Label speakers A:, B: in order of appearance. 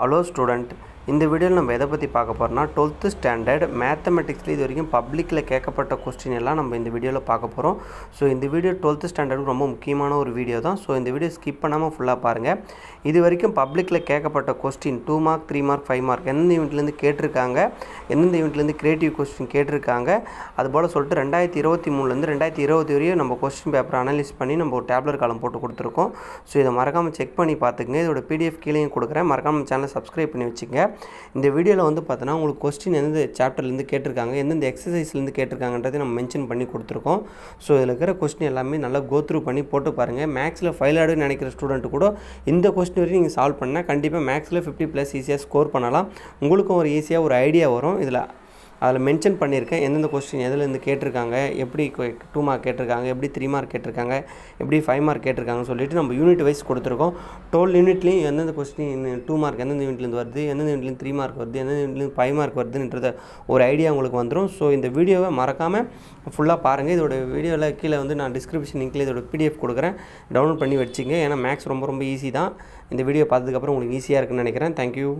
A: Hello student, இந்த வீடியோல நம்ம எதை பத்தி பார்க்க போறோம்னா 12th ஸ்டாண்டர்ட் மேத்தமேட்டிக்ஸ்ல இது வரைக்கும் பப்ளிக்ல கேட்கப்பட்ட क्वेश्चन எல்லாம் நம்ம இந்த வீடியோல பார்க்க போறோம். சோ இந்த வீடியோ 12th ஸ்டாண்டர்டுக்கு ரொம்ப முக்கியமான ஒரு வீடியோ தான். சோ இந்த வீடியோ ஸ்கிப் பண்ணாம ஃபுல்லா பாருங்க. இது வரைக்கும் பப்ளிக்ல கேட்கப்பட்ட क्वेश्चन 2 மார்க் 3 மார்க் 5 மார்க் எந்த யூனிட்ல இருந்து கேட்டிருக்காங்க, எந்த யூனிட்ல இருந்து கிரியேட்டிவ் क्वेश्चन கேட்டிருக்காங்க, அதுபோல சொல்லிட்டு 2023 ல இருந்து 2020 வரையும் நம்ம क्वेश्चन பேப்பர் அனலைஸ் பண்ணி நம்ம ஒரு டேப்லர் காலம் போட்டு கொடுத்திருக்கோம். சோ இத மறக்காம செக் பண்ணி பாத்துங்க. இதோட PDF கீழேயும் கொடுக்கிறேன். மறக்காம சேனலை சப்ஸ்கிரைப் பண்ணி வெச்சுங்க. இந்த வீடியோல வந்து பார்த்தனா உங்களுக்கு क्वेश्चन எந்த சாப்டர்ல இருந்து கேட்டிருக்காங்க, எந்த எக்சர்சைஸ்ல இருந்து கேட்டிருக்காங்கன்றதை நம்ம மென்ஷன் பண்ணி கொடுத்திருக்கோம். சோ இதுல இருக்கிற क्वेश्चन எல்லாமே நல்லா கோ த்ரூ பண்ணி போட்டு பாருங்க. மேத்ஸ்ல ஃபெயில் ஆடுன்னு நினைக்கிற ஸ்டூடண்ட் கூட இந்த क्वेश्चन வரை நீங்க சால்வ் பண்ணா கண்டிப்பா மேத்ஸ்ல 50+ ஈஸியா ஸ்கோர் பண்ணலாம். உங்களுக்கு ஒரு ஈஸியா ஒரு ஐடியா வரும். இதுல அதுல மென்ஷன் பண்ணிருக்கேன் எந்தெந்த क्वेश्चन எதில இருந்து கேட்டிருக்காங்க, எப்படி 2 மார்க் கேட்டிருக்காங்க, எப்படி 3 மார்க் கேட்டிருக்காங்க, எப்படி 5 மார்க் கேட்டிருக்காங்க சொல்லிட்டு நம்ம யூனிட் வைஸ் கொடுத்திருக்கோம். 12 யூனிட்லயும் எந்தெந்த क्वेश्चन 2 மார்க் எந்தெந்த யூனிட்ல இருந்து வருது, எந்தெந்த யூனிட்ல இருந்து 3 மார்க் வருது, எந்தெந்த யூனிட்ல இருந்து 5 மார்க் வருதுன்றத ஒரு ஐடியா உங்களுக்கு வந்துரும். சோ இந்த வீடியோவை மறக்காம ஃபுல்லா பாருங்க. இதோட வீடியோல கீழ வந்து நான் டிஸ்கிரிப்ஷன் லிங்க்ல இதோட PDF கொடுக்கிறேன். டவுன்லோட் பண்ணி வெச்சுங்க. ஏனா மேத்ஸ் ரொம்ப ஈஸி தான். இந்த வீடியோ பார்த்ததுக்கு அப்புறம் உங்களுக்கு ஈஸியா இருக்குன்னு நினைக்கிறேன். Thank you.